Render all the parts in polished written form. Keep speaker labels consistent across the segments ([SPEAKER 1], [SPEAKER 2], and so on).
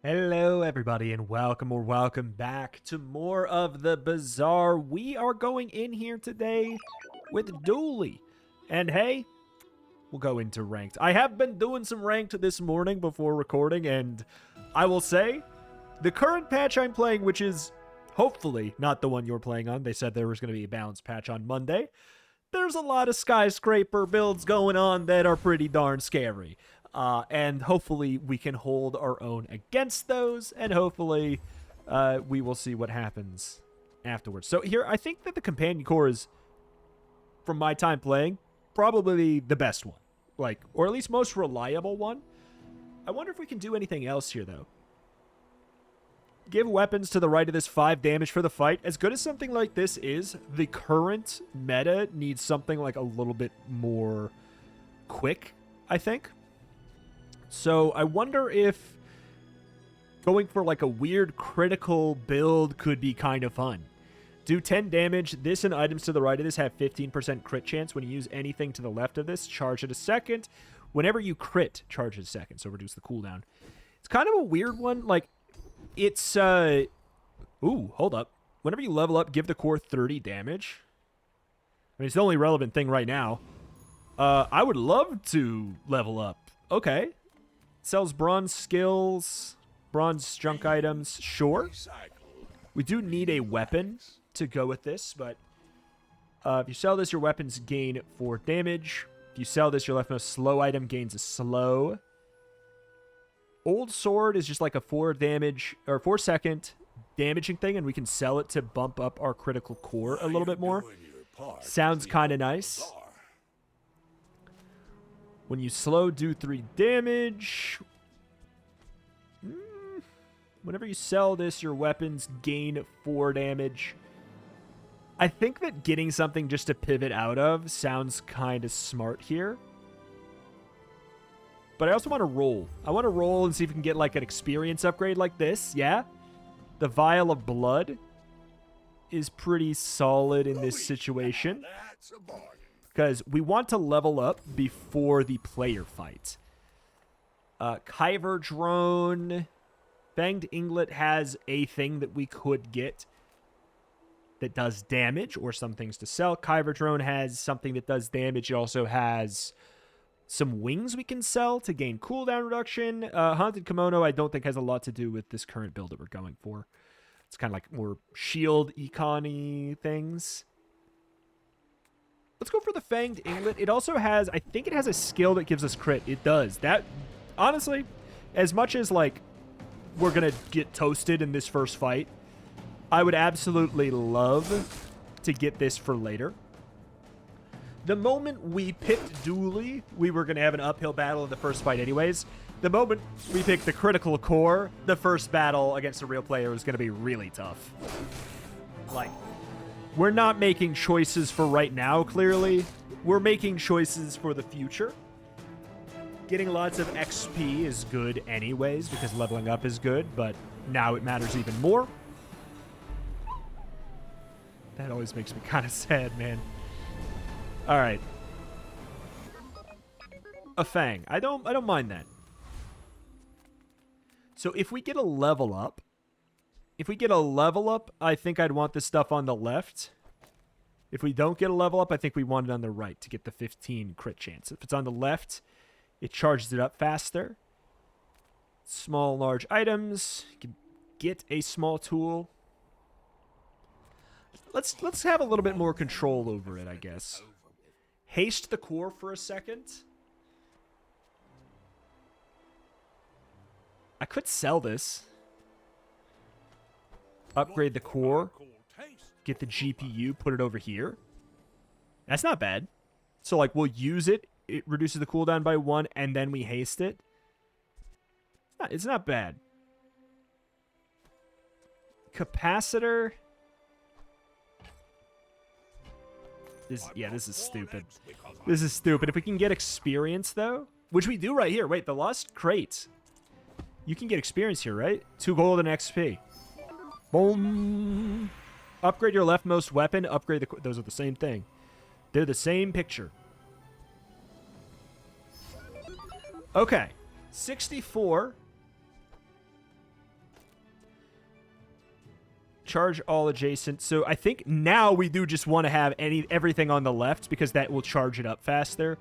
[SPEAKER 1] Hello everybody and welcome back to more of the Bazaar. We are going in here today with Dooley. And hey, we'll go into ranked. I have been doing some ranked this morning before recording, and I will say the current patch I'm playing, which is hopefully not the one you're playing on. They said there was going to be a balanced patch on Monday. There's a lot of skyscraper builds going on that are pretty darn scary. And hopefully we can hold our own against those, and hopefully we will see what happens afterwards. So here, I think that the Companion Core is, from my time playing, probably the best one. Or at least most reliable one. I wonder if we can do anything else here, though. Give weapons to the right of this 5 damage for the fight. As good as something like this is, the current meta needs something like a little bit more quick, I think. So I wonder if going for like a weird critical build could be kind of fun. Do 10 damage. This and items to the right of this have 15% crit chance. When you use anything to the left of this, charge it a second. Whenever you crit, charge it a second. So reduce the cooldown. It's kind of a weird one. Like, it's, ooh, hold up. Whenever you level up, give the core 30 damage. I mean, it's the only relevant thing right now. I would love to level up. Okay. Sells bronze skills, bronze junk items, sure. We do need a weapon to go with this, but if you sell this, your weapons gain 4 damage. If you sell this, your leftmost slow item gains a slow. Old sword is just like a 4 second damaging thing, and we can sell it to bump up our critical core a little bit more. Sounds kind of nice. When you slow, do 3 damage. Whenever you sell this, your weapons gain 4 damage. I think that getting something just to pivot out of sounds kind of smart here. But I also want to roll. I want to roll and see if we can get like an experience upgrade like this. Yeah. The Vial of Blood is pretty solid in this situation, because we want to level up before the player fight. Kyber Drone. Fanged Inglet has a thing that we could get that does damage, or some things to sell. Kyber Drone has something that does damage. It also has some wings we can sell to gain cooldown reduction. Haunted Kimono I don't think has a lot to do with this current build that we're going for. It's kind of like more shield econ-y things. Let's go for the Fanged Inglet. It also has, I think it has a skill that gives us crit. It does. That, honestly, as much as, like, we're going to get toasted in this first fight, I would absolutely love to get this for later. The moment we picked Dooley, we were going to have an uphill battle in the first fight anyways. The moment we picked the critical core, the first battle against a real player was going to be really tough. Like, we're not making choices for right now, clearly. We're making choices for the future. Getting lots of XP is good anyways, because leveling up is good, but now it matters even more. That always makes me kind of sad, man. All right. A Fang. I don't mind that. So if we get a level up, I think I'd want this stuff on the left. If we don't get a level up, I think we want it on the right to get the 15 crit chance. If it's on the left, it charges it up faster. Small, large items. You can get a small tool. Let's have a little bit more control over it, I guess. Haste the core for a second. I could sell this. Upgrade the core. Get the GPU, put it over here. That's not bad. So, like, we'll use it. It reduces the cooldown by 1, and then we haste it. It's not bad. Capacitor. This is stupid. This is stupid. If we can get experience, though, which we do right here. Wait, the Lost Crate. You can get experience here, right? 2 gold and XP. Boom. Upgrade your leftmost weapon. Upgrade the... Those are the same thing. They're the same picture. Okay. 64. charge all adjacent. So I think now we do just want to have everything on the left because that will charge it up faster.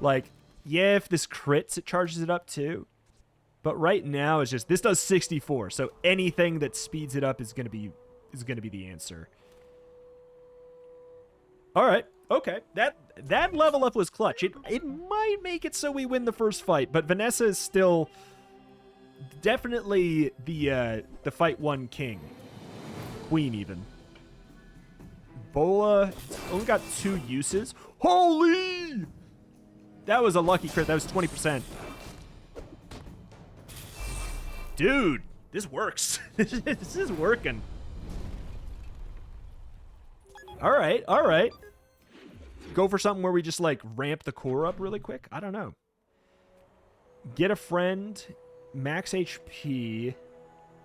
[SPEAKER 1] Like, yeah, if this crits, it charges it up too. But right now it's just, this does 64. So anything that speeds it up is gonna be the answer. All right. Okay. That level up was clutch. It might make it so we win the first fight, but Vanessa is still definitely the fight one king. Queen even. Bola only got 2 uses. Holy! That was a lucky crit. That was 20%. Dude, this works. This is working. All right, all right. Go for something where we just, like, ramp the core up really quick? I don't know. Get a friend. Max HP.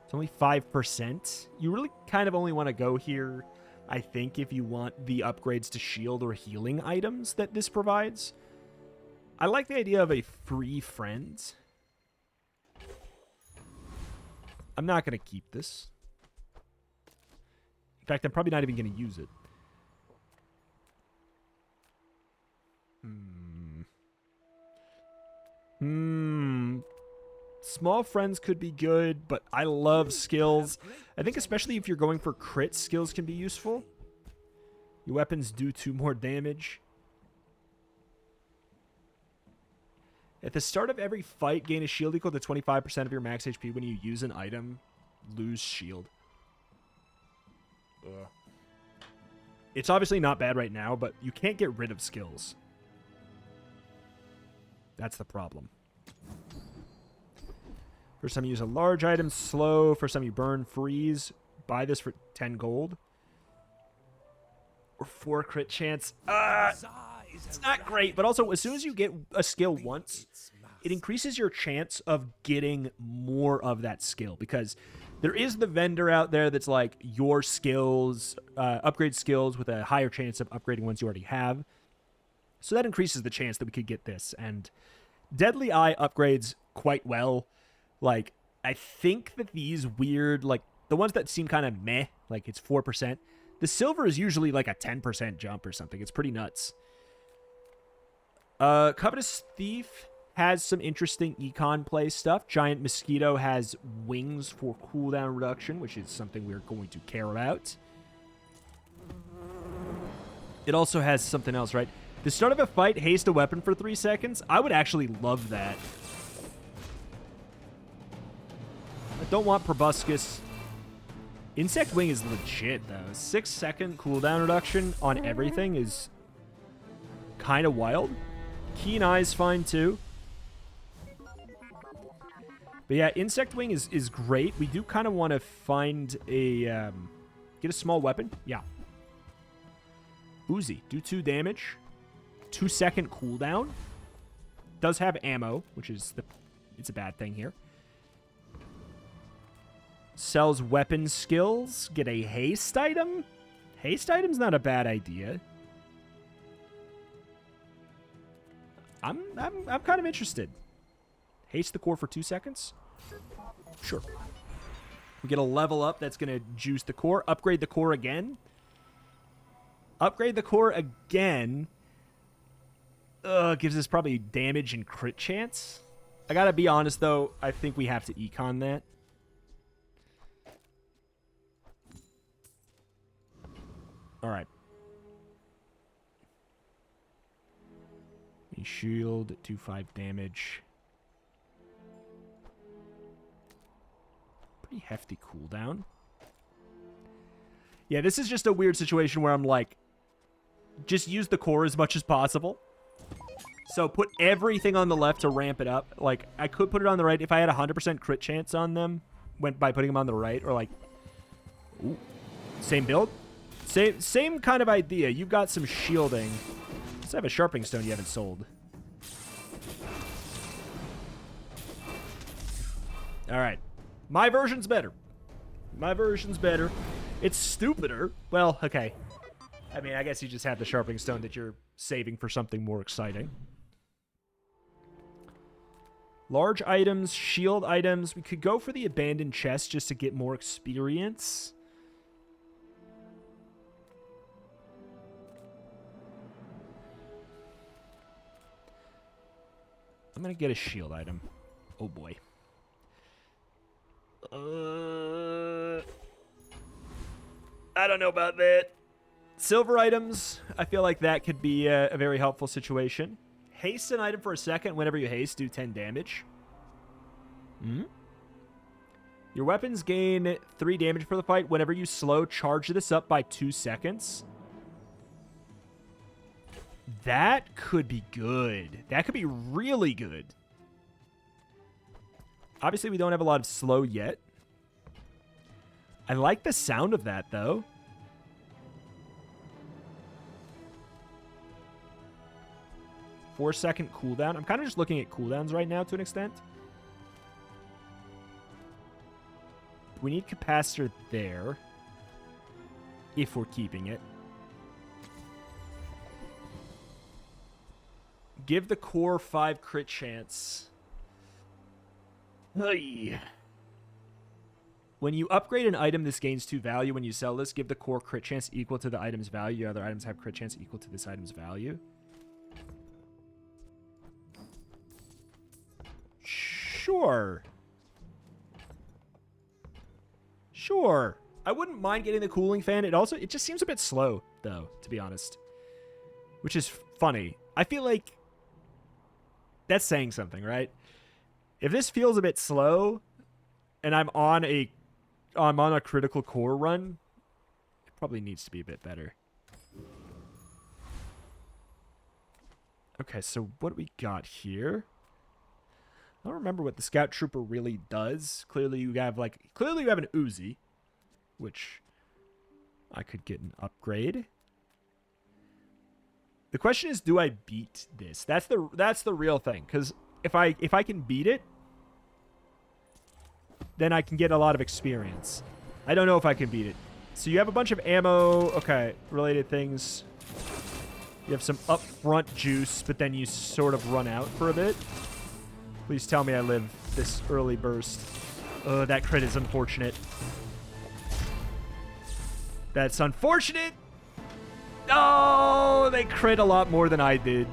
[SPEAKER 1] It's only 5%. You really kind of only want to go here, I think, if you want the upgrades to shield or healing items that this provides. I like the idea of a free friend. I'm not going to keep this. In fact, I'm probably not even going to use it. Small friends could be good, but I love skills. I think especially if you're going for crits, skills can be useful. Your weapons do 2 more damage. At the start of every fight, gain a shield equal to 25% of your max HP when you use an item. Lose shield. Ugh. It's obviously not bad right now, but you can't get rid of skills. That's the problem. First time you use a large item, slow. First time you burn, freeze. Buy this for 10 gold. Or 4 crit chance. It's not great, but also as soon as you get a skill once, it increases your chance of getting more of that skill, because there is the vendor out there that's like your skills, upgrade skills with a higher chance of upgrading ones you already have. So that increases the chance that we could get this. And Deadly Eye upgrades quite well. Like, I think that these weird, like, the ones that seem kind of meh, like it's 4%, the silver is usually like a 10% jump or something. It's pretty nuts. Covetous Thief has some interesting econ play stuff. Giant Mosquito has wings for cooldown reduction, which is something we're going to care about. It also has something else, right? The start of a fight, haste a weapon for 3 seconds. I would actually love that. I don't want Proboscis. Insect Wing is legit, though. 6-second cooldown reduction on everything is kind of wild. Keen Eye's fine, too. But yeah, Insect Wing is great. We do kind of want to find a... get a small weapon. Yeah. Uzi. Do 2 damage. 2-second cooldown. Does have ammo, which is it's a bad thing here. Sells weapon skills. Get a haste item. Haste item's not a bad idea. I'm kind of interested. Haste the core for 2 seconds. Sure. We get a level up that's going to juice the core. Upgrade the core again. Upgrade the core again. Gives us probably damage and crit chance. I gotta be honest, though. I think we have to econ that. Alright. Shield, 2-5 damage. Pretty hefty cooldown. Yeah, this is just a weird situation where I'm like, just use the core as much as possible. So put everything on the left to ramp it up. Like, I could put it on the right if I had a 100% crit chance on them by putting them on the right. Or like, ooh, same build? Same kind of idea. You've got some shielding. Let's have a sharpening stone you haven't sold. All right. My version's better. My version's better. It's stupider. Well, okay. I mean, I guess you just have the sharpening stone that you're saving for something more exciting. Large items, shield items. We could go for the abandoned chest just to get more experience. I'm going to get a shield item. Oh, boy. I don't know about that. Silver items, I feel like that could be a very helpful situation. Haste an item for a second. Whenever you haste, do 10 damage. Your weapons gain 3 damage for the fight. Whenever you slow, charge this up by 2 seconds. That could be good. That could be really good. Obviously, we don't have a lot of slow yet. I like the sound of that, though. Four-second cooldown. I'm kind of just looking at cooldowns right now to an extent. We need capacitor there. If we're keeping it. Give the core 5 crit chance. Hey. When you upgrade an item, this gains 2 value. When you sell this, give the core crit chance equal to the item's value. Your other items have crit chance equal to this item's value. Sure. Sure. I wouldn't mind getting the cooling fan. It just seems a bit slow, though, to be honest. Which is funny. I feel like that's saying something, right? If this feels a bit slow and I'm on a critical core run, it probably needs to be a bit better. Okay, so what do we got here? I don't remember what the Scout Trooper really does. Clearly you have an Uzi, which I could get an upgrade. The question is, do I beat this? That's the real thing. Because if I can beat it, then I can get a lot of experience. I don't know if I can beat it. So you have a bunch of ammo, okay, related things. You have some upfront juice, but then you sort of run out for a bit. Please tell me I live this early burst. Oh, that crit is unfortunate. That's unfortunate. Oh, they crit a lot more than I did.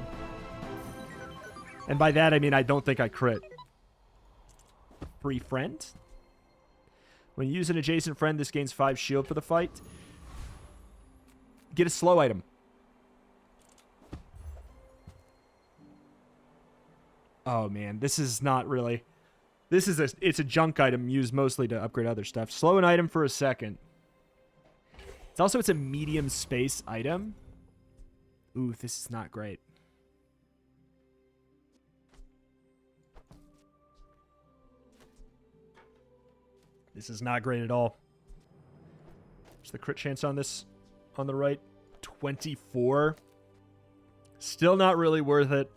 [SPEAKER 1] And by that, I mean I don't think I crit. Free friend? When you use an adjacent friend, this gains 5 shield for the fight. Get a slow item. Oh, man. This is not really... It's a junk item used mostly to upgrade other stuff. Slow an item for a second. It's a medium space item. Ooh, this is not great. This is not great at all. What's the crit chance on this? On the right? 24. Still not really worth it.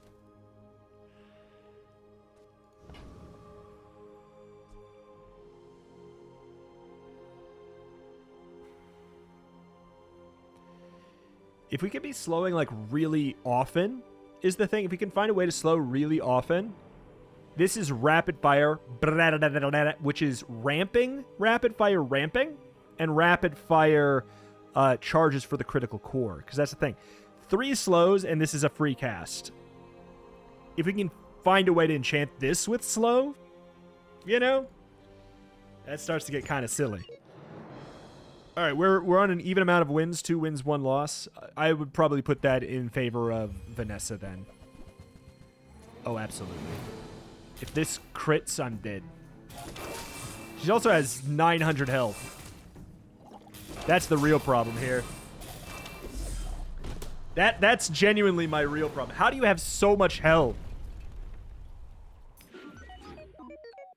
[SPEAKER 1] If we could be slowing, like, really often, is the thing. If we can find a way to slow really often. This is rapid fire, which is ramping, rapid fire ramping, and rapid fire charges for the critical core. Because that's the thing. 3 slows, and this is a free cast. If we can find a way to enchant this with slow, you know, that starts to get kind of silly. All right, we're on an even amount of wins, 2 wins, 1 loss. I would probably put that in favor of Vanessa then. Oh, absolutely. If this crits, I'm dead. She also has 900 health. That's the real problem here. That's genuinely my real problem. How do you have so much health?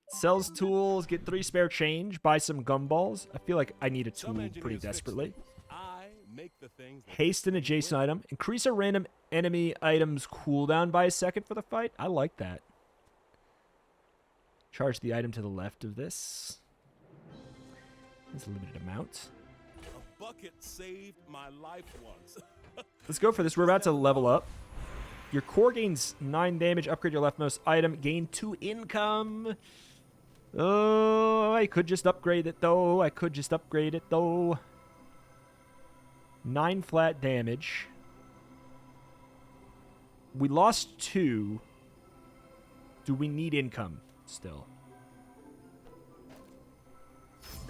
[SPEAKER 1] Sells tools, get 3 spare change, buy some gumballs. I feel like I need a tool pretty desperately. Haste an adjacent item. Increase a random enemy item's cooldown by a second for the fight. I like that. Charge the item to the left of this. It's a limited amount.
[SPEAKER 2] A bucket saved my life once.
[SPEAKER 1] Let's go for this. We're about to level up. Your core gains 9 damage. Upgrade your leftmost item. Gain 2 income. Oh, I could just upgrade it, though. 9 flat damage. We lost 2. Do we need income still?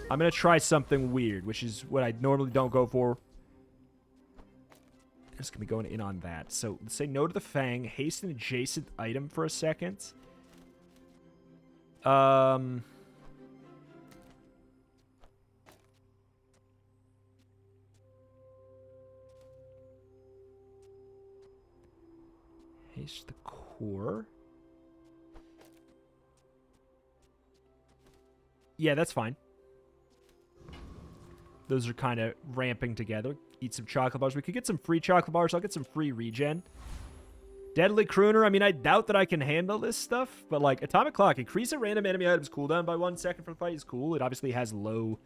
[SPEAKER 1] I'm going to try something weird, which is what I normally don't go for. I'm just going to be going in on that. So, let's say no to the Fang. Haste an adjacent item for a second. Haste the core. Yeah, that's fine. Those are kind of ramping together. Eat some chocolate bars. We could get some free chocolate bars. I'll get some free regen. Deadly Crooner. I mean, I doubt that I can handle this stuff. But, like, Atomic Clock. Increase a random enemy item's cooldown by 1 second for the fight is cool. It obviously has low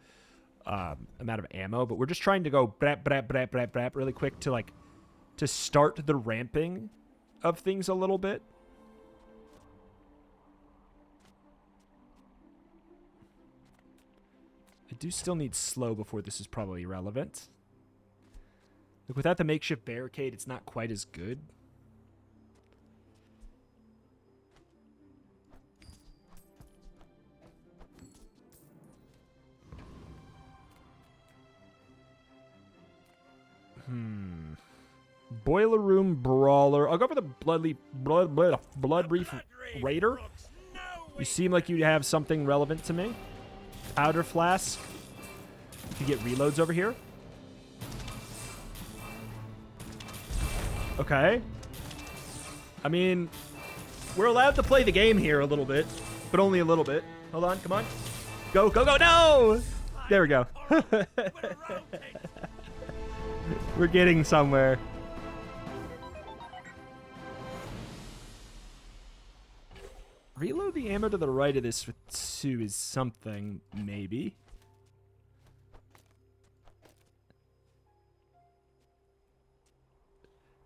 [SPEAKER 1] amount of ammo. But we're just trying to go brap, brap, brap, brap, brap really quick to, like, to start the ramping of things a little bit. I do still need slow before this is probably relevant. Like, without the makeshift barricade, it's not quite as good. Boiler Room Brawler. I'll go for the Blood Brief Raider. You seem like you have something relevant to me. Powder Flask. You get reloads over here. Okay. I mean, we're allowed to play the game here a little bit, but only a little bit. Hold on, come on. Go, go, go. No! There we go. We're getting somewhere. Reload the ammo to the right of this with 2 is something, maybe.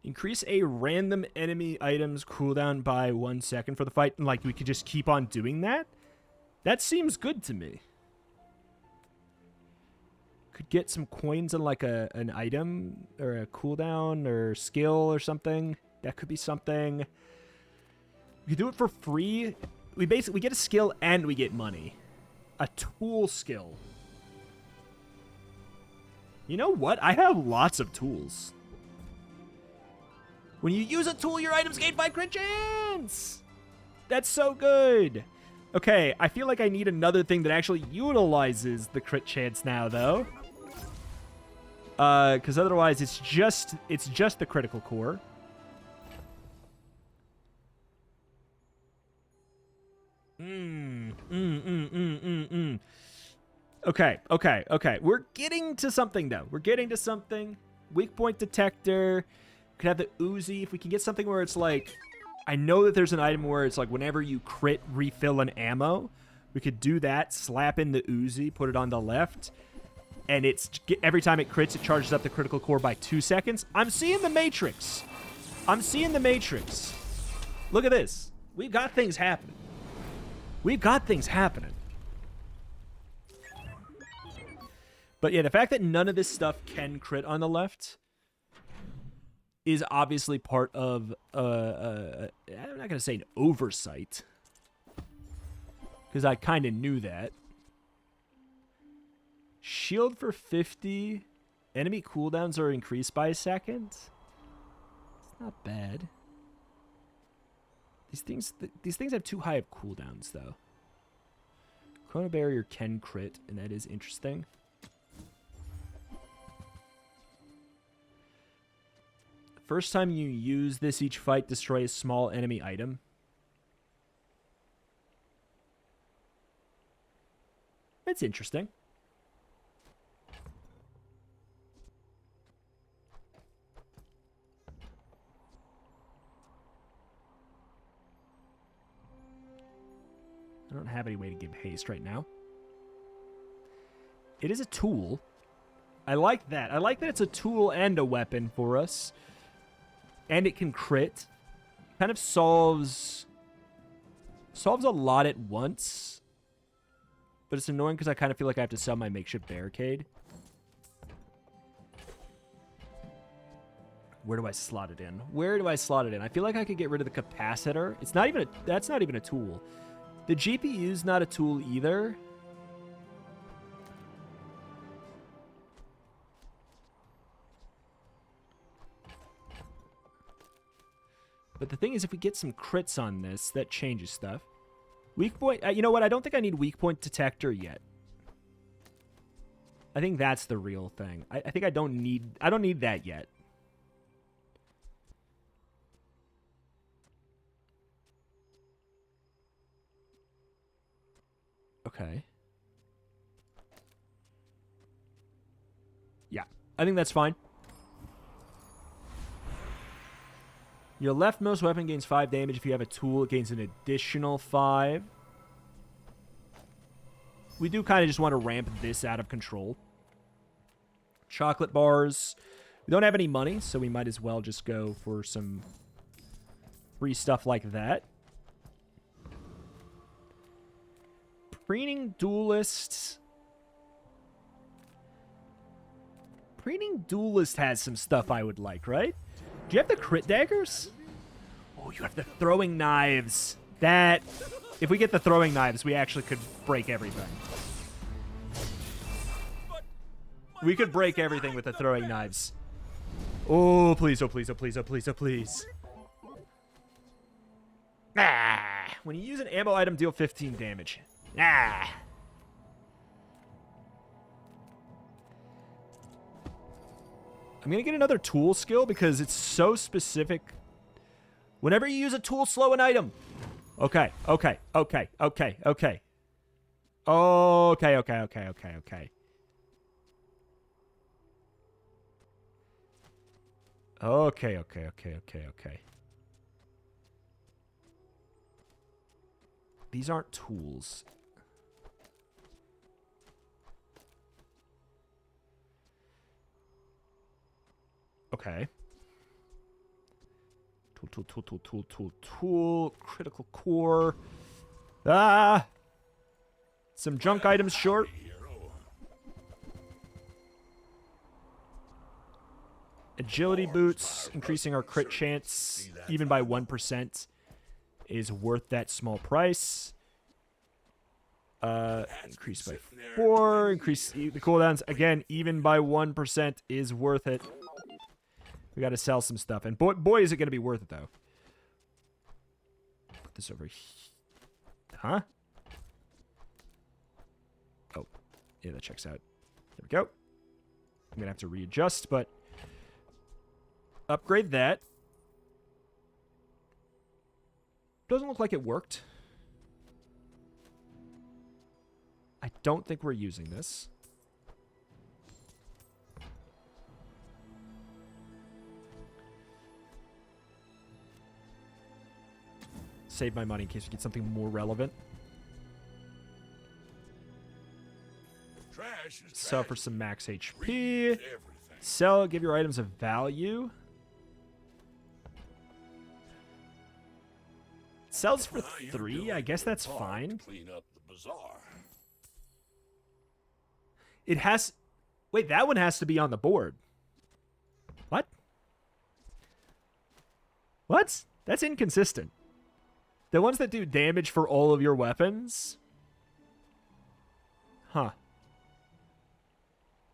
[SPEAKER 1] Increase a random enemy item's cooldown by 1 second for the fight. And, like, we could just keep on doing that? That seems good to me. Could get some coins on, like, an item or a cooldown or skill or something. That could be something. We could do it for free. We get a skill and we get money. A tool skill. You know what? I have lots of tools. When you use a tool, your items gain 5 crit chance. That's so good. Okay, I feel like I need another thing that actually utilizes the crit chance now, though. Because otherwise, it's just the critical core. Okay. We're getting to something, though. We're getting to something. Weak point detector. We could have the Uzi. If we can get something where it's like... I know that there's an item where it's like whenever you crit, refill an ammo. We could do that. Slap in the Uzi. Put it on the left. And it's every time it crits, it charges up the critical core by 2 seconds. I'm seeing the Matrix. I'm seeing the Matrix. Look at this. We've got things happening. We've got things happening. But yeah, the fact that none of this stuff can crit on the left is obviously part of, I'm not going to say an oversight. Because I kind of knew that. Shield for 50. Enemy cooldowns are increased by a second. It's not bad. These things have too high of cooldowns, though. Chrono Barrier can crit, and that is interesting. First time you use this each fight, destroy a small enemy item. It's interesting. I don't have any way to give haste right now. It is a tool. I like that. I like that it's a tool and a weapon for us. And it can crit. Kind of solves a lot at once. But it's annoying because I kind of feel like I have to sell my makeshift barricade. Where do I slot it in? Where do I slot it in? I feel like I could get rid of the capacitor. It's not even a... That's not even a tool. The GPU's not a tool either. But the thing is, if we get some crits on this, that changes stuff. Weak point... you know what? I don't think I need weak point detector yet. I think that's the real thing. I think I don't need that yet. Okay. Yeah, I think that's fine. Your leftmost weapon gains 5 damage. If you have a tool, it gains an additional 5. We do kind of just want to ramp this out of control. Chocolate bars. We don't have any money, so we might as well just go for some free stuff like that. Preening Duelist. Preening Duelist has some stuff I would like, right? Do you have the crit daggers? Oh, you have the throwing knives. That, if we get the throwing knives, we actually could break everything. We could break everything with the throwing knives. Oh, please, oh, please, oh, please, oh, please, oh, please. Ah, when you use an ammo item, deal 15 damage. Ah. I'm going to get another tool skill because it's so specific. Whenever you use a tool, slow an item. Okay, okay, okay, okay, okay. Okay, okay, okay, okay, okay. Okay, okay, okay, okay, okay. These aren't tools. Okay. Tool. Critical core. Ah! Some junk items short. Agility boots, increasing our crit chance even by 1% is worth that small price. Increase by 4, increase the cooldowns again even by 1% is worth it. We got to sell some stuff, and boy is it going to be worth it though. Put this over here. Huh? Oh, yeah, that checks out. There we go. I'm gonna have to readjust, but upgrade that. Doesn't look like it worked. I don't think we're using this. Save my money in case we get something more relevant. Sell for some max HP. Sell, give your items a value. Sells for 3. I guess that's fine.
[SPEAKER 2] Clean up the bazaar.
[SPEAKER 1] It has... Wait, that one has to be on the board. What? What? That's inconsistent. The ones that do damage for all of your weapons? Huh.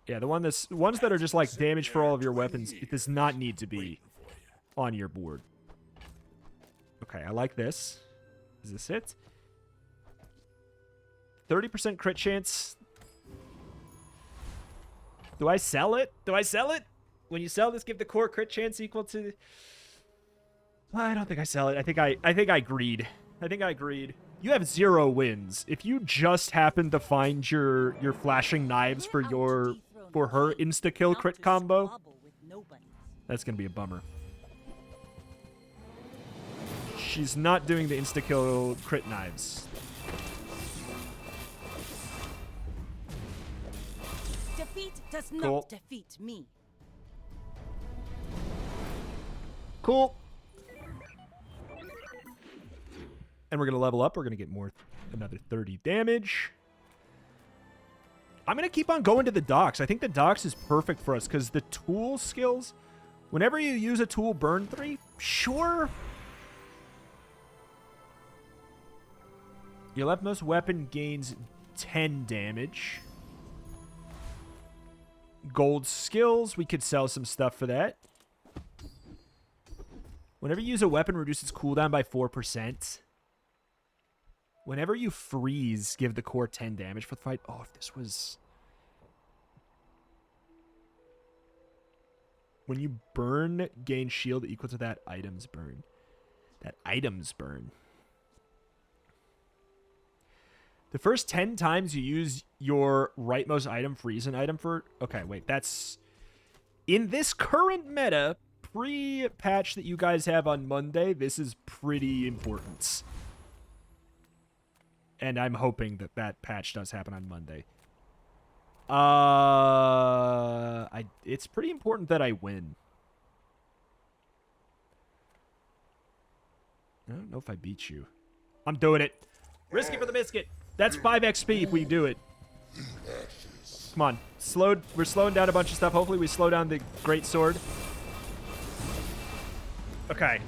[SPEAKER 1] Yeah, the ones that are just like damage for all of your weapons, it does not need to be on your board. Okay, I like this. Is this it? 30% crit chance. Do I sell it? Do I sell it? When you sell this, give the core crit chance equal to... Well, I don't think I sell it. I think I agreed. I think I agreed. You have 0 wins. If you just happen to find your flashing knives for her insta kill crit combo, that's gonna be a bummer. She's not doing the insta kill crit knives.
[SPEAKER 3] Defeat does not defeat me.
[SPEAKER 1] Cool. And we're going to level up. We're going to get another 30 damage. I'm going to keep on going to the docks. I think the docks is perfect for us because the tool skills Whenever you use a tool, burn 3? Sure. Your leftmost weapon gains 10 damage. Gold skills. We could sell some stuff for that. Whenever you use a weapon, reduce its cooldown by 4%. Whenever you freeze, give the core 10 damage for the fight. Oh, if this was... When you burn, gain shield equal to that item's burn. That item's burn. The first 10 times you use your rightmost item, freeze an item for... Okay, wait, that's... In this current meta, pre-patch that you guys have on Monday, this is pretty important. And I'm hoping that that patch does happen on Monday. It's pretty important that I win. I don't know if I beat you. I'm doing it. Risky for the biscuit. That's 5 XP if we do it. Come on. We're slowing down a bunch of stuff. Hopefully we slow down the great sword. Okay.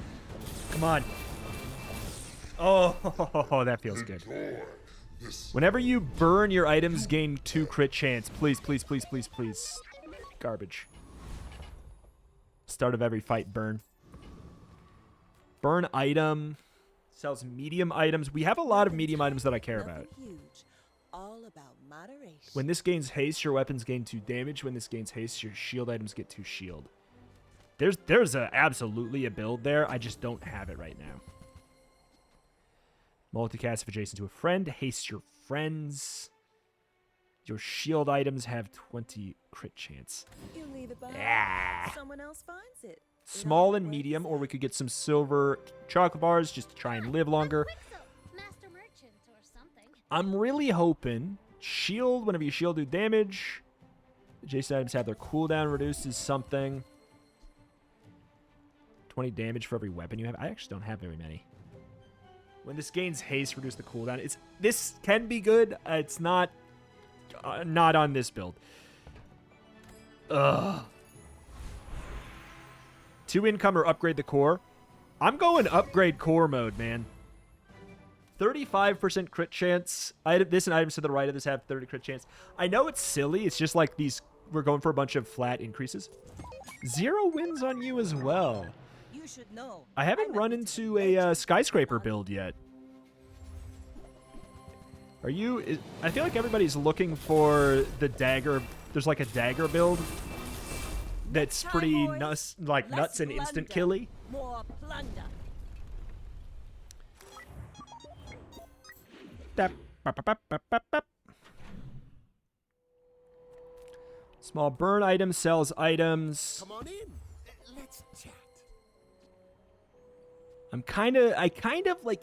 [SPEAKER 1] Come on. Oh, that feels good. Whenever you burn, your items gain 2 crit chance. Please, please, please, please, please. Garbage. Start of every fight, burn. Burn item. Sells medium items. We have a lot of medium items that I care about.
[SPEAKER 3] All about moderation.
[SPEAKER 1] When this gains haste, your weapons gain 2 damage. When this gains haste, your shield items get 2 shield. There's absolutely a build there. I just don't have it right now. Multicast if adjacent to a friend. Haste your friends. Your shield items have 20 crit chance.
[SPEAKER 3] You leave it behind.
[SPEAKER 1] Yeah.
[SPEAKER 3] Someone else finds it.
[SPEAKER 1] Small and medium, or we could get some silver chocolate bars just to try and live longer.
[SPEAKER 4] Master merchant or something.
[SPEAKER 1] I'm really hoping shield, whenever you shield, do damage. Adjacent items have their cooldown reduced is something. 20 damage for every weapon you have. I actually don't have very many. When this gains haste, reduce the cooldown. This can be good. It's not on this build. Ugh. 2 income or upgrade the core. I'm going upgrade core mode, man. 35% crit chance. This and items to the right of this have 30 crit chance. I know it's silly. It's just like these. We're going for a bunch of flat increases. 0 wins on you as well.
[SPEAKER 3] You should know.
[SPEAKER 1] I haven't run into a skyscraper build yet. Are you... I feel like everybody's looking for the dagger. There's like a dagger build that's pretty nuts and instant killy.
[SPEAKER 3] More plunder.
[SPEAKER 1] Small burn item sells items.
[SPEAKER 2] Come on in. Let's chat.
[SPEAKER 1] I kind of like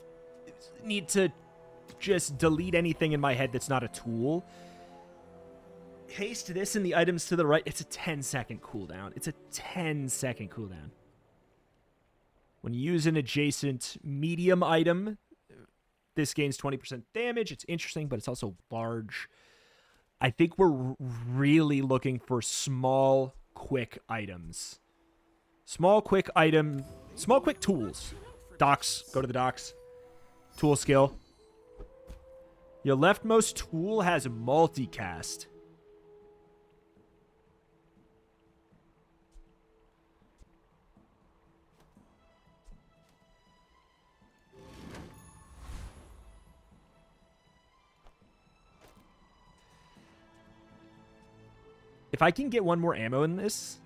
[SPEAKER 1] need to just delete anything in my head that's not a tool. Haste this and the items to the right. It's a 10-second cooldown. It's a 10-second cooldown. When you use an adjacent medium item, this gains 20% damage. It's interesting, but it's also large. I think we're really looking for small, quick items. Small, quick tools. Docks. Go to the docks. Tool skill. Your leftmost tool has multicast. If I can get one more ammo in this,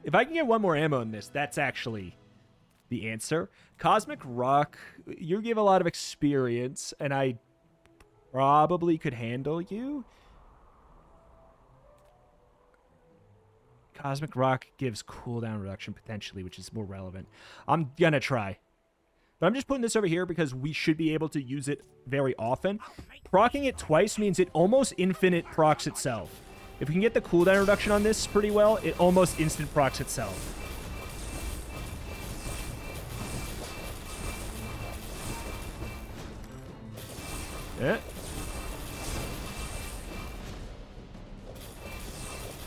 [SPEAKER 1] that's actually the answer. Cosmic Rock, you give a lot of experience, and I probably could handle you. Cosmic Rock gives cooldown reduction potentially, which is more relevant. I'm gonna try. But I'm just putting this over here because we should be able to use it very often. Proccing it twice means it almost infinite procs itself. If we can get the cooldown reduction on this pretty well, it almost instant procs itself.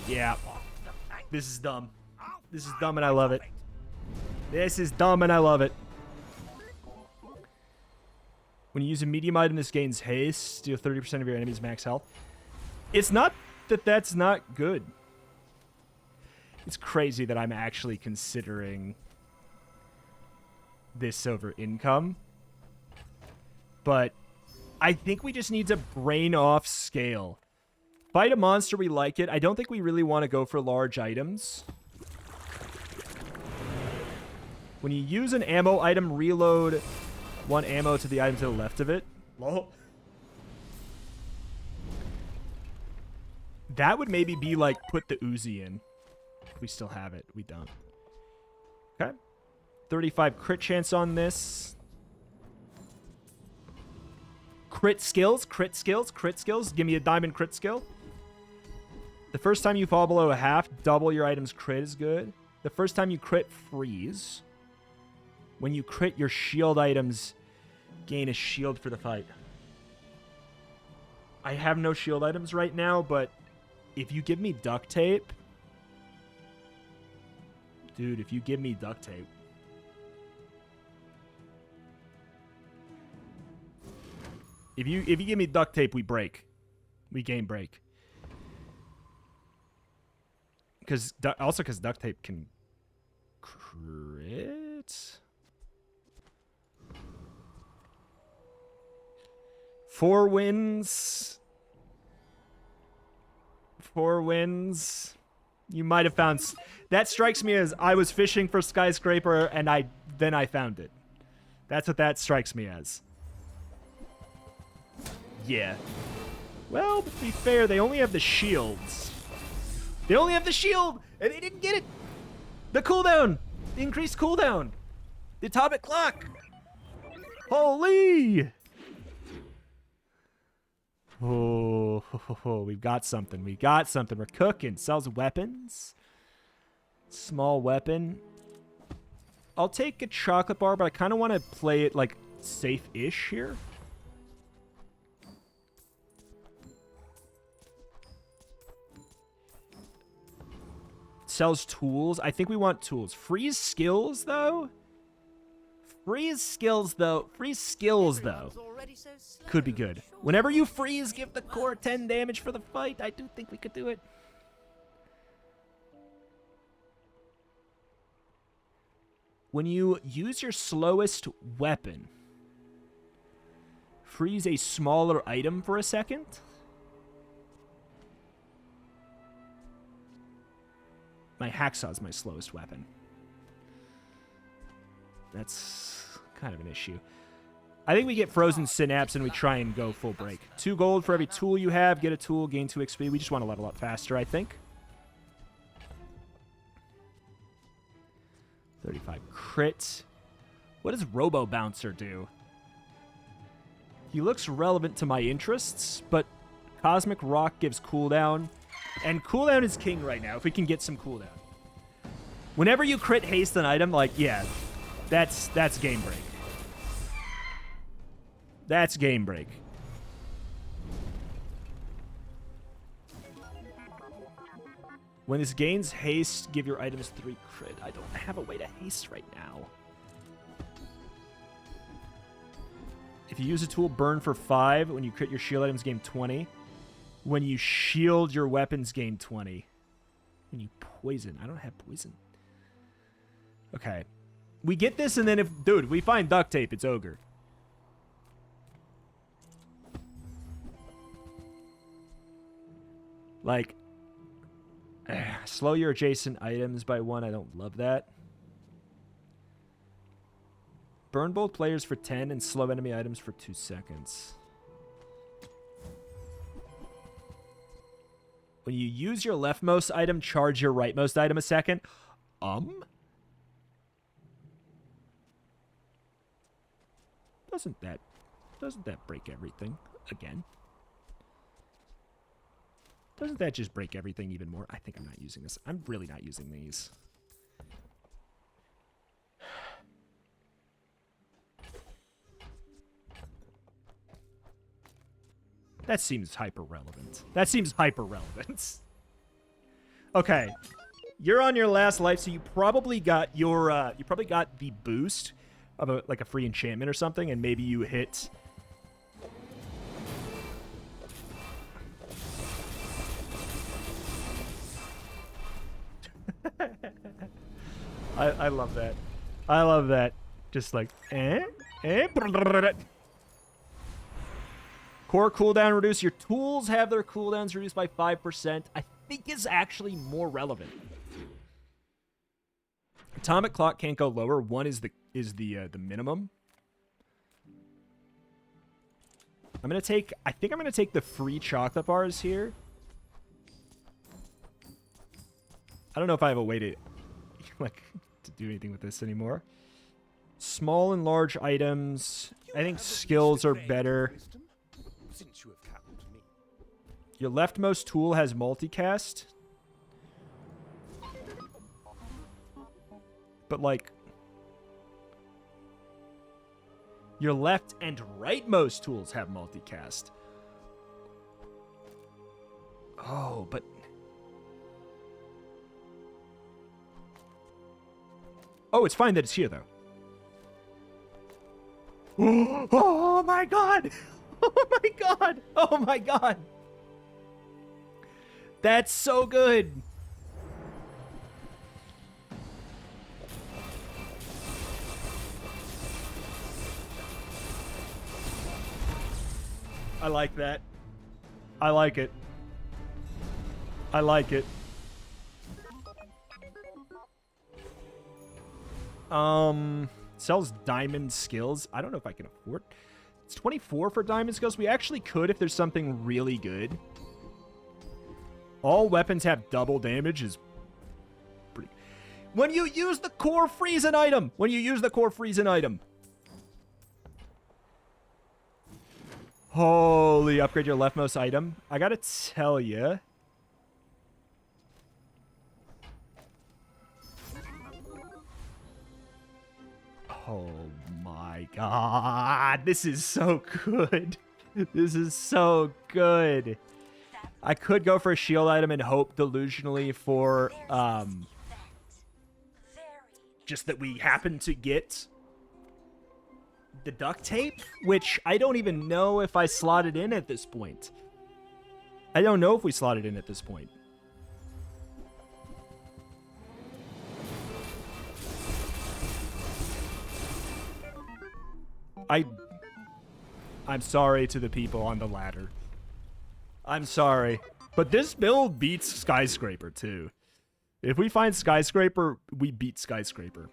[SPEAKER 1] Yeah. This is dumb. This is dumb and I love it. This is dumb and I love it. When you use a medium item, this gains haste. Deal 30% of your enemy's max health. It's not that that's not good. It's crazy that I'm actually considering this over income. But I think we just need to brain off scale. Fight a monster, we like it. I don't think we really want to go for large items. When you use an ammo item, reload one ammo to the item to the left of it. Lol. That would maybe be like put the Uzi in. If we still have it. We don't. Okay. 35 crit chance on this. Crit skills, crit skills, crit skills. Give me a diamond crit skill. The first time you fall below a half, double your item's crit is good. The first time you crit, freeze. When you crit, your shield items gain a shield for the fight. I have no shield items right now, but if you give me duct tape... Dude, if you give me duct tape... If you give me duct tape, we break. We game break. Also because duct tape can crit. 4 wins. 4 wins. You might have found... That strikes me as I was fishing for Skyscraper and then I found it. That's what that strikes me as. Yeah. Well, to be fair, they only have the shields. They only have the shield, and they didn't get it. The cooldown. The increased cooldown. The atomic clock. Holy. Oh, we've got something. We got something. We're cooking. Sells weapons. Small weapon. I'll take a chocolate bar, but I kind of want to play it, like, safe-ish here. Sells tools. I think we want tools. Freeze skills, though? Freeze skills, though. Could be good. Whenever you freeze, give the core 10 damage for the fight. I do think we could do it. When you use your slowest weapon, freeze a smaller item for a second. My hacksaw is my slowest weapon. That's kind of an issue. I think we get frozen synapse and we try and go full break. 2 gold for every tool you have. Get a tool, gain 2 XP. We just want to level up faster, I think. 35 crit. What does Robo Bouncer do? He looks relevant to my interests, but Cosmic Rock gives cooldown. And cooldown is king right now, if we can get some cooldown. Whenever you crit haste an item, like, yeah, that's game break. That's game break. When this gains haste, give your items 3 crit. I don't have a way to haste right now. If you use a tool, burn for 5. When you crit, your shield items gain 20. When you shield, your weapons gain 20. When you poison. I don't have poison. Okay. We get this, and then if... Dude, we find duct tape. It's ogre. Like... slow your adjacent items by 1. I don't love that. Burn both players for 10 and slow enemy items for 2 seconds. When you use your leftmost item, charge your rightmost item a second. Doesn't that break everything again? Doesn't that just break everything even more? I think I'm not using this. I'm really not using these. That seems hyper-relevant. Okay. You're on your last life, so you probably got your the boost of like a free enchantment or something, and maybe you hit. I love that. I love that. Just like Core cooldown reduced. Your tools have their cooldowns reduced by 5%. I think is actually more relevant. Atomic clock can't go lower. 1 is the minimum. I'm gonna take. I think I'm gonna take the free chocolate bars here. I don't know if I have a way to like to do anything with this anymore. Small and large items. I think skills are better.
[SPEAKER 2] Since you have come to me.
[SPEAKER 1] Your leftmost tool has multicast. But, like, your left and rightmost tools have multicast. Oh, but... Oh, it's fine that it's here, though. Oh, my God! Oh, my God! Oh, my God! That's so good! I like that. I like it. I like it. Sells diamond skills. I don't know if I can afford. It's 24 for diamond skills. We actually could if there's something really good. All weapons have double damage is pretty. When you use the core freeze an item. When you use the core freeze an item. Holy, upgrade your leftmost item. I gotta tell you. Oh my God. This is so good. This is so good. I could go for a shield item and hope delusionally for, just that we happen to get the duct tape, which I don't even know if I slotted in at this point. I don't know if we slotted in at this point. I'm sorry to the people on the ladder. I'm sorry. But this build beats Skyscraper, too. If we find Skyscraper, we beat Skyscraper.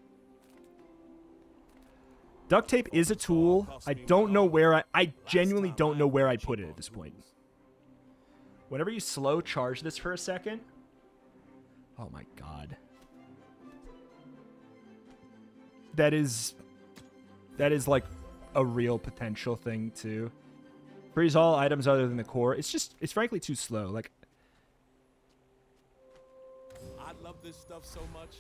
[SPEAKER 1] Duct tape is a tool. I don't know where I genuinely don't know where I put it at this point. Whenever you slow charge this for a second. Oh my God. That is like a real potential thing too. Freeze all items other than the core. It's frankly too slow. Like,
[SPEAKER 2] I love this stuff so much.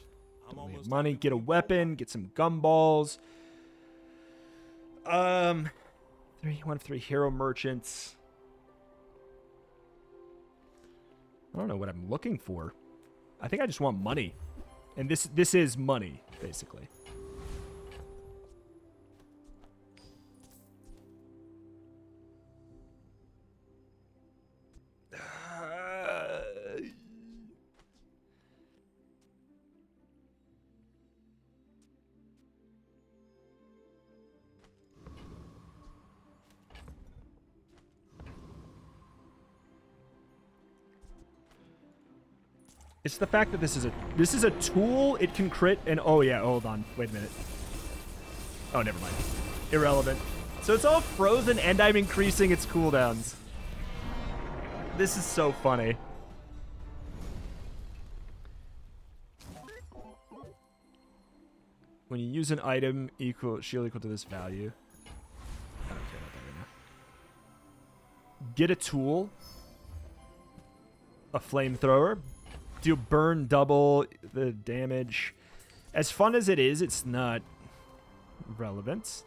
[SPEAKER 2] I'm almost
[SPEAKER 1] money, get a weapon, get some gumballs. 1 of 3 hero merchants. I don't know what I'm looking for. I think I just want money. And this is money, basically. It's the fact that this is a tool. It can crit and oh yeah, hold on, wait a minute. Oh, never mind. Irrelevant. So it's all frozen and I'm increasing its cooldowns. This is so funny. When you use an item shield equal to this value. I don't care about that right now. Get a tool. A flamethrower. Do burn double the damage. As fun as it is, it's not relevant.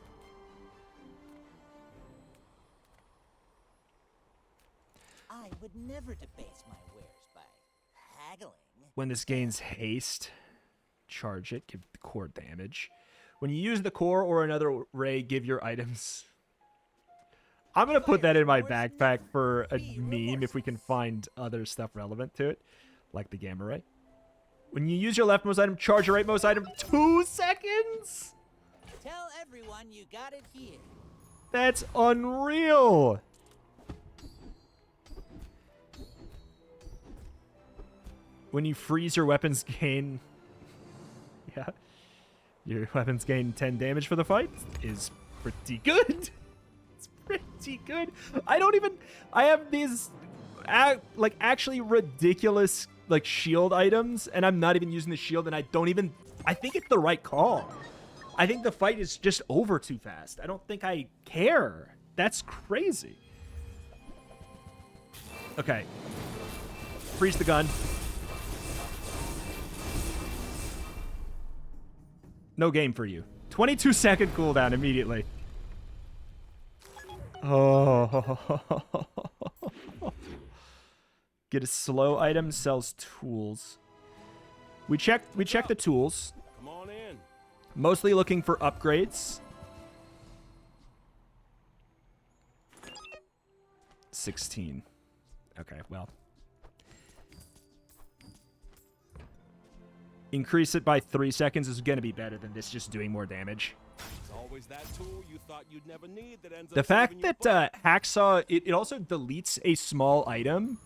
[SPEAKER 5] I would never debase my wares by haggling.
[SPEAKER 1] When this gains haste, charge it, give the core damage. When you use the core or another ray, give your items. I'm going to put that in my backpack for a meme if we can find other stuff relevant to it, like the gamma ray. When you use your leftmost item, charge your rightmost item 2 seconds?
[SPEAKER 5] Tell everyone you got it here.
[SPEAKER 1] That's unreal. When you freeze, your weapons gain... Yeah. Your weapons gain 10 damage for the fight. Is pretty good. It's pretty good. I have these, like, actually ridiculous, like, shield items, and I'm not even using the shield, and I think it's the right call. I think the fight is just over too fast. I don't think I care. That's crazy. Okay. Freeze the gun. No game for you. 22-second cooldown immediately. Oh. Get a slow item, sells tools. We check the tools.
[SPEAKER 2] Come on in.
[SPEAKER 1] Mostly looking for upgrades. 16. Okay, well. Increase it by 3 seconds is going to be better than this just doing more damage.
[SPEAKER 2] It's always that tool you thought you'd never need that ends
[SPEAKER 1] The
[SPEAKER 2] up
[SPEAKER 1] fact
[SPEAKER 2] saving your
[SPEAKER 1] that
[SPEAKER 2] butt.
[SPEAKER 1] Hacksaw, it also deletes a small item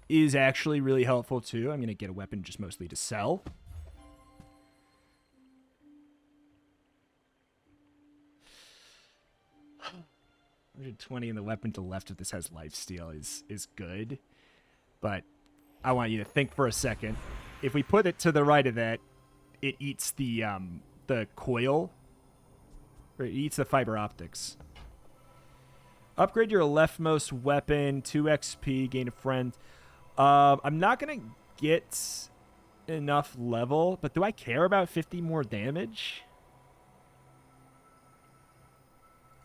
[SPEAKER 1] is actually really helpful too. I'm going to get a weapon just mostly to sell. $120 and the weapon to the left of this has lifesteal is good. But I want you to think for a second. If we put it to the right of that, it eats the coil. Or it eats the fiber optics. Upgrade your leftmost weapon, 2 XP, gain a friend. I'm not going to get enough level, but do I care about 50 more damage?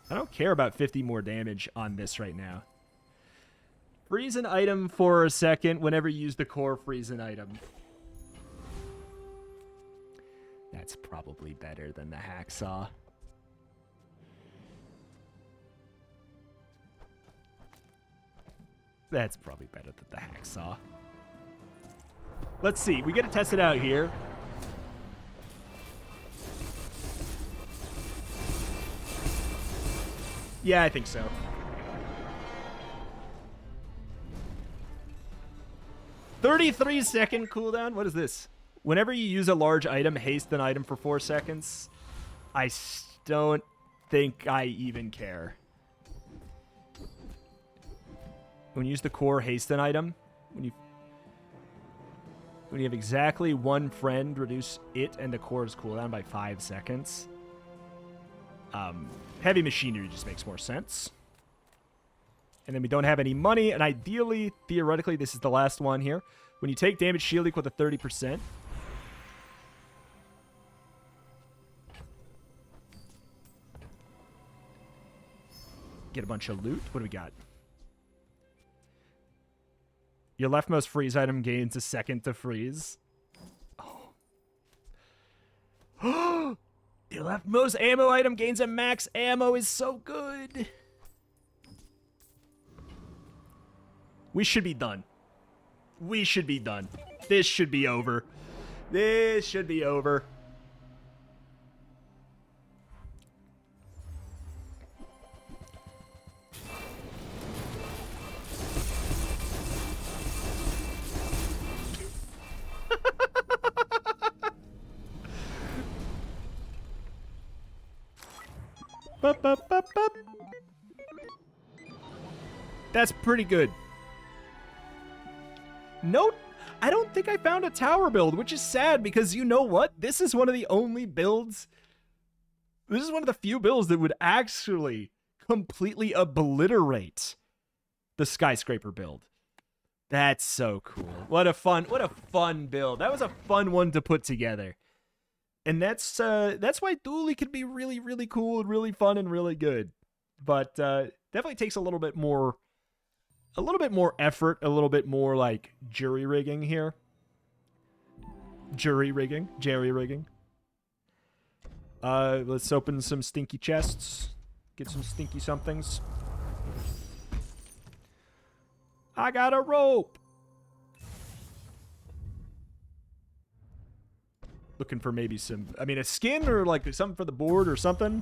[SPEAKER 1] I don't care about 50 more damage on this right now. Freeze an item for a second. Whenever you use the core, freeze an item. That's probably better than the hacksaw. That's probably better than the hacksaw. Let's see. We got to test it out here. Yeah, I think so. $33-second cooldown? What is this? Whenever you use a large item, haste an item for 4 seconds. I don't think I even care. When you use the core, haste an item. When you have exactly one friend, reduce it and the core's cooldown by 5 seconds. Heavy machinery just makes more sense. And then we don't have any money, and ideally, theoretically, this is the last one here. When you take damage, shield equal to 30%. Get a bunch of loot. What do we got? Your leftmost freeze item gains a second to freeze. Oh. Your leftmost ammo item gains a max ammo is so good. We should be done. We should be done. This should be over. This should be over. Bup, bup, bup, bup. That's pretty good. Note, I don't think I found a tower build, which is sad because you know what? This is one of the only builds. This is one of the few builds that would actually completely obliterate the skyscraper build. That's so cool. What a fun build. That was a fun one to put together. And that's why Dooley can be really, really cool and really fun and really good. But definitely takes a little bit more effort, a little bit more like jury rigging here. Jerry rigging. Let's open some stinky chests. Get some stinky somethings. I got a rope. Looking for maybe some, I mean, a skin or like something for the board or something.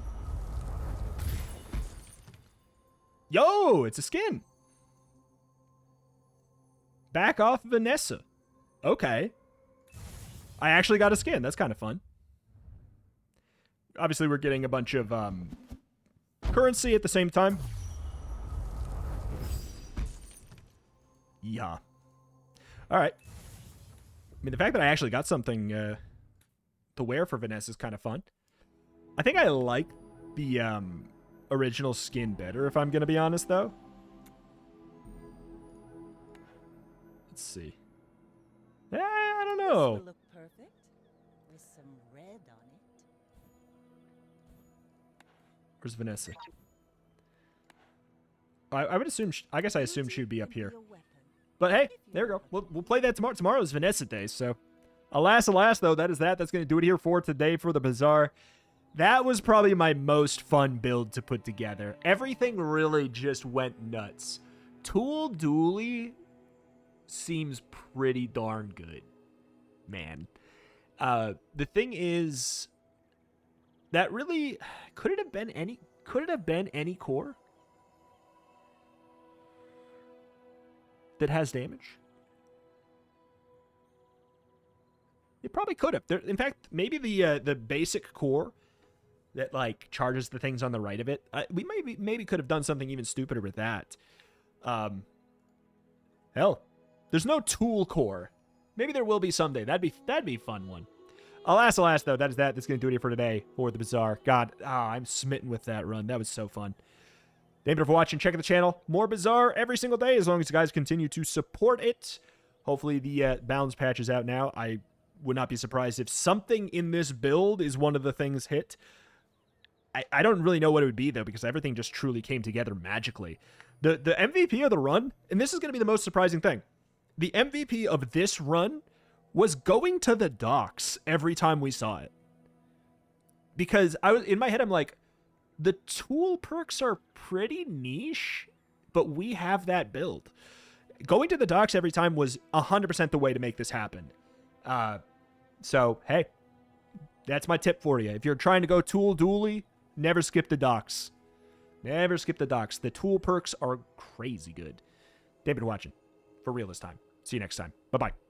[SPEAKER 1] Yo, it's a skin. Back off Vanessa. Okay. I actually got a skin. That's kind of fun. Obviously, we're getting a bunch of currency at the same time. Yeah. All right. I mean, the fact that I actually got something to wear for Vanessa is kind of fun. I think I like the original skin better, if I'm going to be honest, though. Let's see. I don't
[SPEAKER 3] This
[SPEAKER 1] know.
[SPEAKER 3] will look perfect with some red on it.
[SPEAKER 1] Where's Vanessa? I would assume, I guess I assumed she would be up
[SPEAKER 3] Beauty
[SPEAKER 1] here.
[SPEAKER 3] can be a weapon.
[SPEAKER 1] But hey, there we go. We'll play that tomorrow. Tomorrow's Vanessa Day, so. Alas, though, that is that. That's going to do it here for today for the Bazaar. That was probably my most fun build to put together. Everything really just went nuts. Tool Dooley seems pretty darn good, man. The thing is, that really could it have been any core that has damage? It probably could have. In fact, maybe the basic core that like charges the things on the right of it. We maybe could have done something even stupider with that. Hell, there's no tool core. Maybe there will be someday. That'd be a fun one. Alas, though, that is that. That's gonna do it here for today for the Bazaar. God, I'm smitten with that run. That was so fun. Thank you for watching. Check out the channel. More Bazaar every single day as long as you guys continue to support it. Hopefully the balance patch is out now. I would not be surprised if something in this build is one of the things hit. I don't really know what it would be, though, because everything just truly came together magically. The MVP of the run, and this is going to be the most surprising thing, the MVP of this run was going to the docks every time we saw it. Because in my head, I'm like, the tool perks are pretty niche, but we have that build. Going to the docks every time was 100% the way to make this happen. So, hey, that's my tip for you. If you're trying to go tool Dooley, never skip the docks. Never skip the docks. The tool perks are crazy good. Thank you for watching. For real this time. See you next time. Bye-bye.